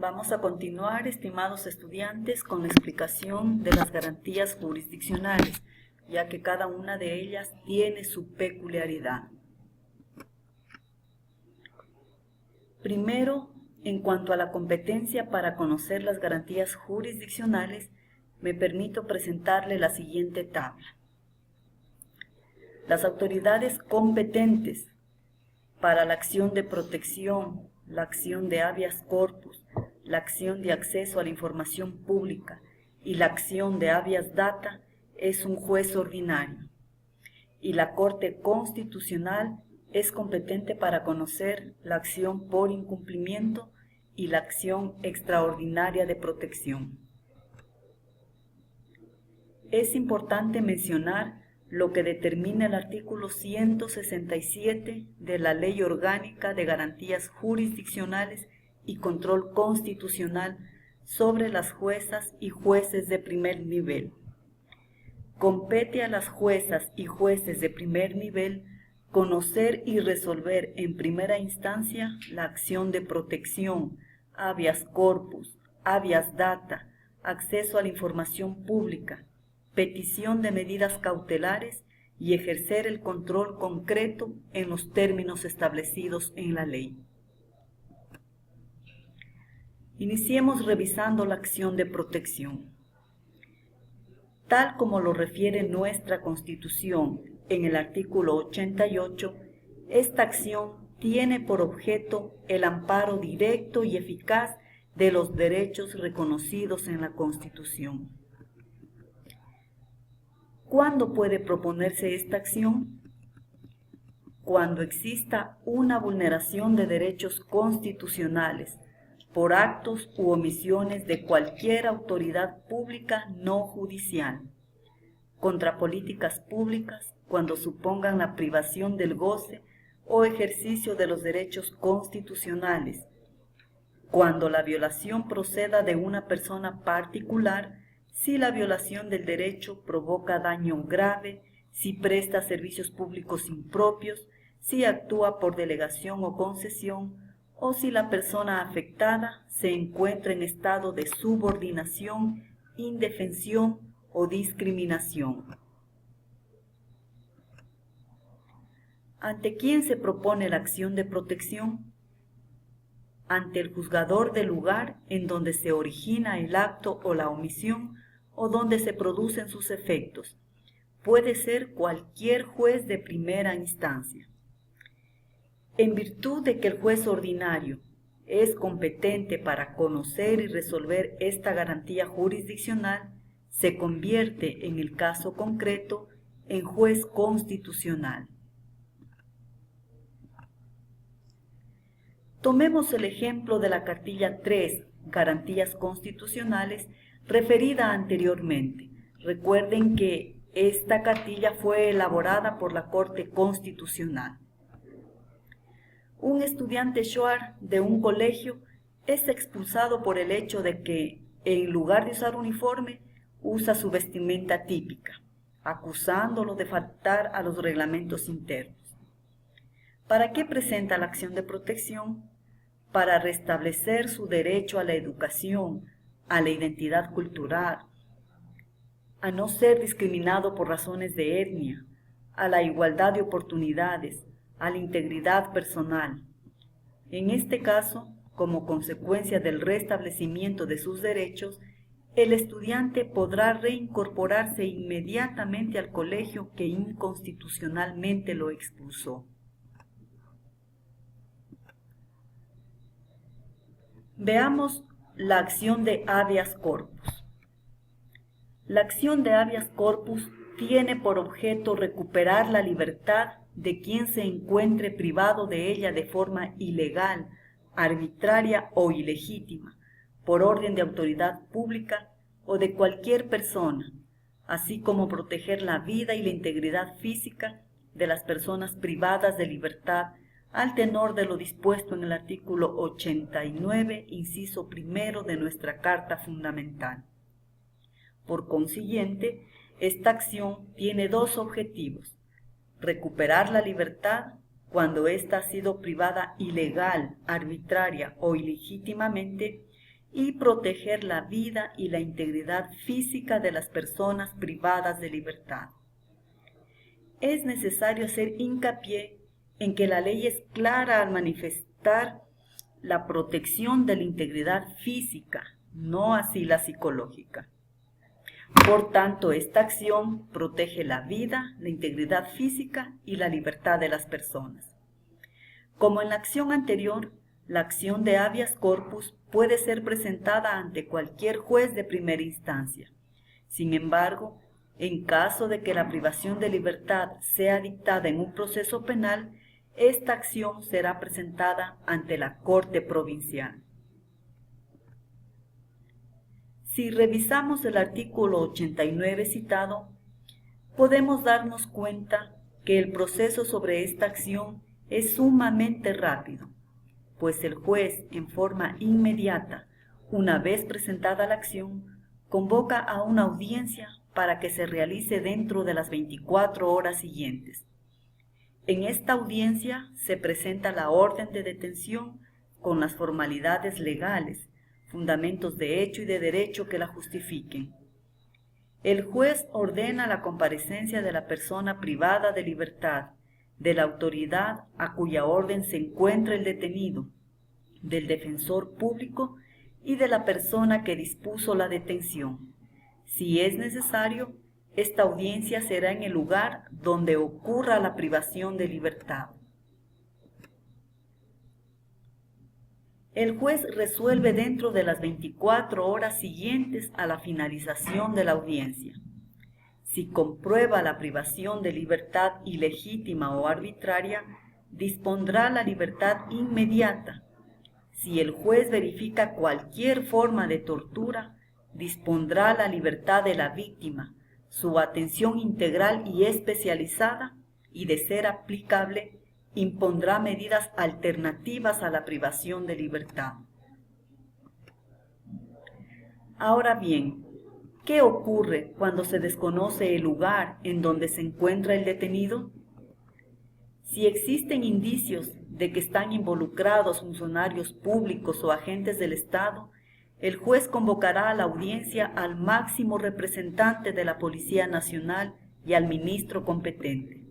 Vamos a continuar, estimados estudiantes, con la explicación de las garantías jurisdiccionales, ya que cada una de ellas tiene su peculiaridad. Primero, en cuanto a la competencia para conocer las garantías jurisdiccionales, me permito presentarle la siguiente tabla. Las autoridades competentes para la acción de protección, la acción de habeas corpus, la acción de acceso a la información pública y la acción de habeas data es un juez ordinario. Y la Corte Constitucional es competente para conocer la acción por incumplimiento y la acción extraordinaria de protección. Es importante mencionar lo que determina el artículo 167 de la Ley Orgánica de Garantías Jurisdiccionales y Control Constitucional sobre las juezas y jueces de primer nivel. Compete a las juezas y jueces de primer nivel conocer y resolver en primera instancia la acción de protección, habeas corpus, habeas data, acceso a la información pública, petición de medidas cautelares y ejercer el control concreto en los términos establecidos en la ley. Iniciemos revisando la acción de protección. Tal como lo refiere nuestra Constitución en el artículo 88, esta acción tiene por objeto el amparo directo y eficaz de los derechos reconocidos en la Constitución. ¿Cuándo puede proponerse esta acción? Cuando exista una vulneración de derechos constitucionales por actos u omisiones de cualquier autoridad pública no judicial, contra políticas públicas cuando supongan la privación del goce o ejercicio de los derechos constitucionales, cuando la violación proceda de una persona particular, si la violación del derecho provoca daño grave, si presta servicios públicos impropios, si actúa por delegación o concesión, o si la persona afectada se encuentra en estado de subordinación, indefensión o discriminación. ¿Ante quién se propone la acción de protección? Ante el juzgador del lugar en donde se origina el acto o la omisión o donde se producen sus efectos. Puede ser cualquier juez de primera instancia. En virtud de que el juez ordinario es competente para conocer y resolver esta garantía jurisdiccional, se convierte en el caso concreto en juez constitucional. Tomemos el ejemplo de la cartilla 3, Garantías Constitucionales, referida anteriormente. Recuerden que esta cartilla fue elaborada por la Corte Constitucional. Un estudiante Shuar de un colegio es expulsado por el hecho de que, en lugar de usar uniforme, usa su vestimenta típica, acusándolo de faltar a los reglamentos internos. ¿Para qué presenta la acción de protección? Para restablecer su derecho a la educación, a la identidad cultural, a no ser discriminado por razones de etnia, a la igualdad de oportunidades, a la integridad personal. En este caso, como consecuencia del restablecimiento de sus derechos, el estudiante podrá reincorporarse inmediatamente al colegio que inconstitucionalmente lo expulsó. Veamos la acción de habeas corpus. La acción de habeas corpus tiene por objeto recuperar la libertad de quien se encuentre privado de ella de forma ilegal, arbitraria o ilegítima, por orden de autoridad pública o de cualquier persona, así como proteger la vida y la integridad física de las personas privadas de libertad al tenor de lo dispuesto en el artículo 89, inciso primero de nuestra Carta Fundamental. Por consiguiente, esta acción tiene dos objetivos: recuperar la libertad cuando ésta ha sido privada ilegal, arbitraria o ilegítimamente, y proteger la vida y la integridad física de las personas privadas de libertad. Es necesario hacer hincapié en que la ley es clara al manifestar la protección de la integridad física, no así la psicológica. Por tanto, esta acción protege la vida, la integridad física y la libertad de las personas. Como en la acción anterior, la acción de habeas corpus puede ser presentada ante cualquier juez de primera instancia. Sin embargo, en caso de que la privación de libertad sea dictada en un proceso penal, esta acción será presentada ante la Corte Provincial. Si revisamos el artículo 89 citado, podemos darnos cuenta que el proceso sobre esta acción es sumamente rápido, pues el juez, en forma inmediata, una vez presentada la acción, convoca a una audiencia para que se realice dentro de las 24 horas siguientes. En esta audiencia se presenta la orden de detención con las formalidades legales, fundamentos de hecho y de derecho que la justifiquen. El juez ordena la comparecencia de la persona privada de libertad, de la autoridad a cuya orden se encuentra el detenido, del defensor público y de la persona que dispuso la detención. Si es necesario, esta audiencia será en el lugar donde ocurra la privación de libertad. El juez resuelve dentro de las 24 horas siguientes a la finalización de la audiencia. Si comprueba la privación de libertad ilegítima o arbitraria, dispondrá la libertad inmediata. Si el juez verifica cualquier forma de tortura, dispondrá la libertad de la víctima, su atención integral y especializada, y de ser aplicable, impondrá medidas alternativas a la privación de libertad. Ahora bien, ¿qué ocurre cuando se desconoce el lugar en donde se encuentra el detenido? Si existen indicios de que están involucrados funcionarios públicos o agentes del Estado, el juez convocará a la audiencia al máximo representante de la Policía Nacional y al ministro competente.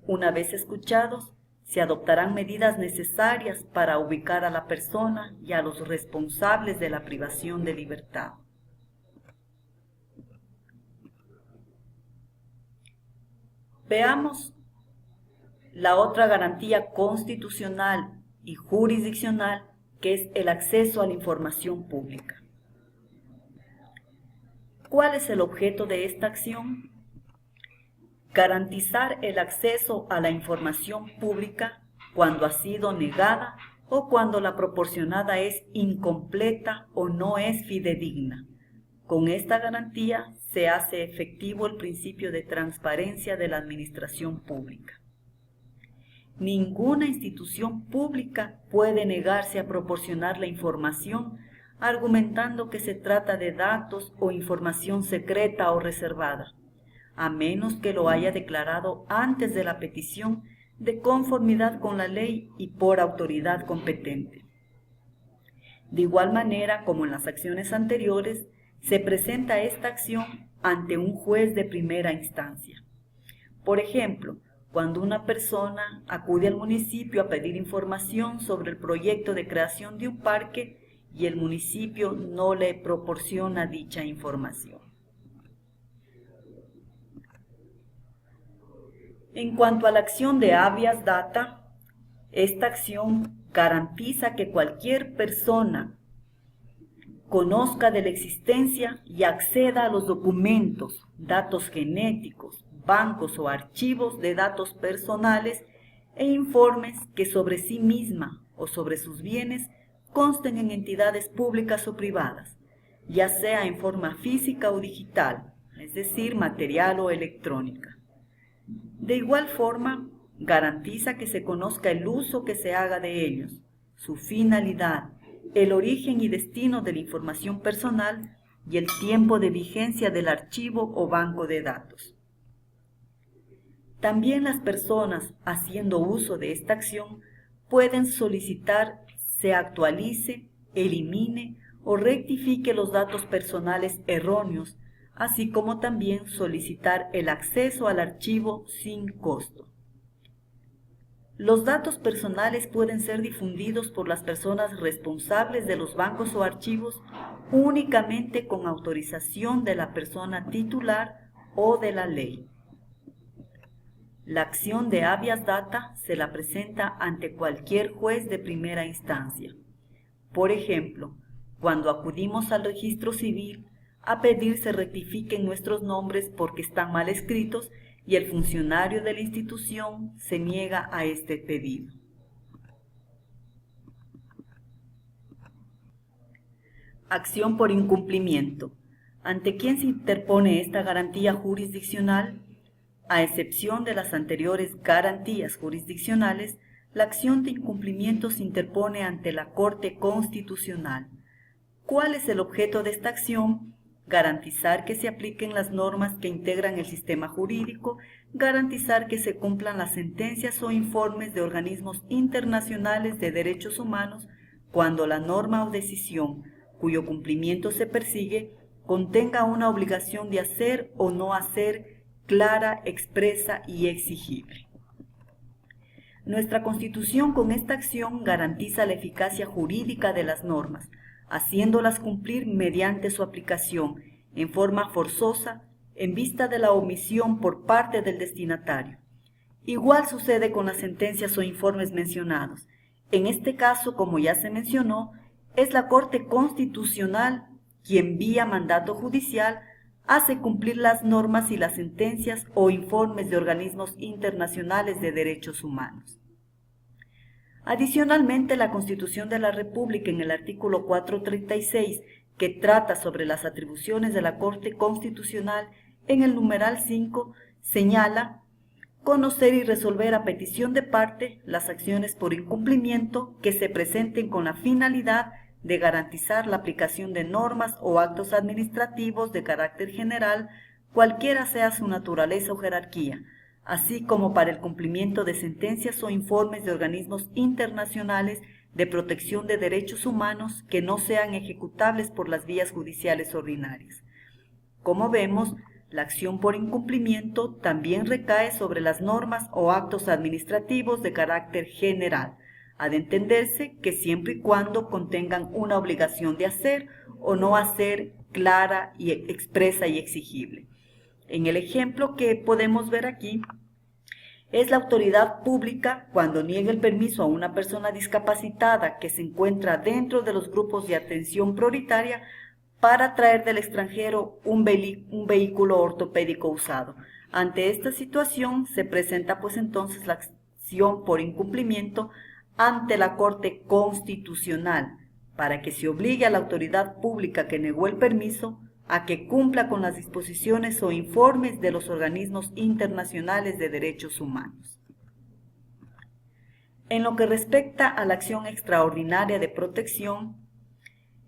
Una vez escuchados, se adoptarán medidas necesarias para ubicar a la persona y a los responsables de la privación de libertad. Veamos la otra garantía constitucional y jurisdiccional, que es el acceso a la información pública. ¿Cuál es el objeto de esta acción? Garantizar el acceso a la información pública cuando ha sido negada o cuando la proporcionada es incompleta o no es fidedigna. Con esta garantía se hace efectivo el principio de transparencia de la administración pública. Ninguna institución pública puede negarse a proporcionar la información argumentando que se trata de datos o información secreta o reservada, a menos que lo haya declarado antes de la petición de conformidad con la ley y por autoridad competente. De igual manera, como en las acciones anteriores, se presenta esta acción ante un juez de primera instancia. Por ejemplo, cuando una persona acude al municipio a pedir información sobre el proyecto de creación de un parque y el municipio no le proporciona dicha información. En cuanto a la acción de habeas data, esta acción garantiza que cualquier persona conozca de la existencia y acceda a los documentos, datos genéticos, bancos o archivos de datos personales e informes que sobre sí misma o sobre sus bienes consten en entidades públicas o privadas, ya sea en forma física o digital, es decir, material o electrónica. De igual forma, garantiza que se conozca el uso que se haga de ellos, su finalidad, el origen y destino de la información personal y el tiempo de vigencia del archivo o banco de datos. También las personas haciendo uso de esta acción pueden solicitar se actualice, elimine o rectifique los datos personales erróneos, así como también solicitar el acceso al archivo sin costo. Los datos personales pueden ser difundidos por las personas responsables de los bancos o archivos únicamente con autorización de la persona titular o de la ley. La acción de habeas data se la presenta ante cualquier juez de primera instancia. Por ejemplo, cuando acudimos al registro civil a pedir se rectifiquen nuestros nombres porque están mal escritos y el funcionario de la institución se niega a este pedido. Acción por incumplimiento. ¿Ante quién se interpone esta garantía jurisdiccional? A excepción de las anteriores garantías jurisdiccionales, la acción de incumplimiento se interpone ante la Corte Constitucional. ¿Cuál es el objeto de esta acción? Garantizar que se apliquen las normas que integran el sistema jurídico, garantizar que se cumplan las sentencias o informes de organismos internacionales de derechos humanos cuando la norma o decisión cuyo cumplimiento se persigue contenga una obligación de hacer o no hacer clara, expresa y exigible. Nuestra Constitución con esta acción garantiza la eficacia jurídica de las normas, haciéndolas cumplir mediante su aplicación en forma forzosa en vista de la omisión por parte del destinatario. Igual sucede con las sentencias o informes mencionados. En este caso, como ya se mencionó, es la Corte Constitucional quien vía mandato judicial hace cumplir las normas y las sentencias o informes de organismos internacionales de derechos humanos. Adicionalmente, la Constitución de la República en el artículo 436, que trata sobre las atribuciones de la Corte Constitucional, en el numeral 5, señala conocer y resolver a petición de parte las acciones por incumplimiento que se presenten con la finalidad de garantizar la aplicación de normas o actos administrativos de carácter general, cualquiera sea su naturaleza o jerarquía, así como para el cumplimiento de sentencias o informes de organismos internacionales de protección de derechos humanos que no sean ejecutables por las vías judiciales ordinarias. Como vemos, la acción por incumplimiento también recae sobre las normas o actos administrativos de carácter general. Ha de entenderse que siempre y cuando contengan una obligación de hacer o no hacer clara y expresa y exigible. En el ejemplo que podemos ver aquí, es la autoridad pública cuando niega el permiso a una persona discapacitada que se encuentra dentro de los grupos de atención prioritaria para traer del extranjero un vehículo ortopédico usado. Ante esta situación se presenta pues entonces la acción por incumplimiento ante la Corte Constitucional para que se obligue a la autoridad pública que negó el permiso a que cumpla con las disposiciones o informes de los organismos internacionales de derechos humanos. En lo que respecta a la acción extraordinaria de protección,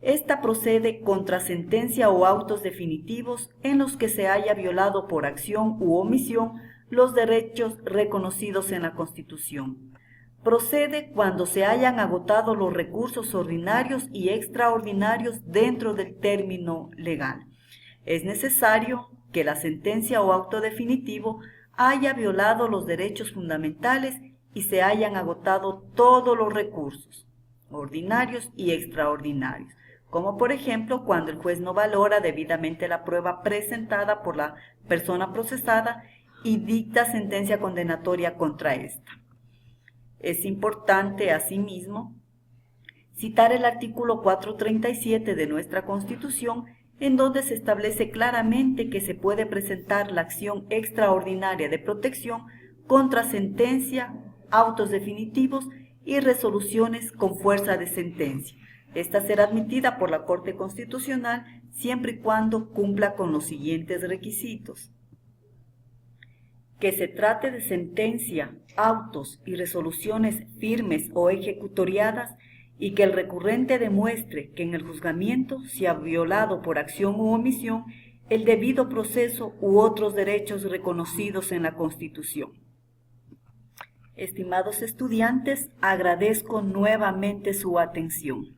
esta procede contra sentencia o autos definitivos en los que se haya violado por acción u omisión los derechos reconocidos en la Constitución. Procede cuando se hayan agotado los recursos ordinarios y extraordinarios dentro del término legal. Es necesario que la sentencia o auto definitivo haya violado los derechos fundamentales y se hayan agotado todos los recursos, ordinarios y extraordinarios, como por ejemplo cuando el juez no valora debidamente la prueba presentada por la persona procesada y dicta sentencia condenatoria contra ésta. Es importante, asimismo, citar el artículo 437 de nuestra Constitución, en donde se establece claramente que se puede presentar la acción extraordinaria de protección contra sentencia, autos definitivos y resoluciones con fuerza de sentencia. Esta será admitida por la Corte Constitucional siempre y cuando cumpla con los siguientes requisitos: que se trate de sentencia, autos y resoluciones firmes o ejecutoriadas y que el recurrente demuestre que en el juzgamiento se ha violado por acción u omisión el debido proceso u otros derechos reconocidos en la Constitución. Estimados estudiantes, agradezco nuevamente su atención.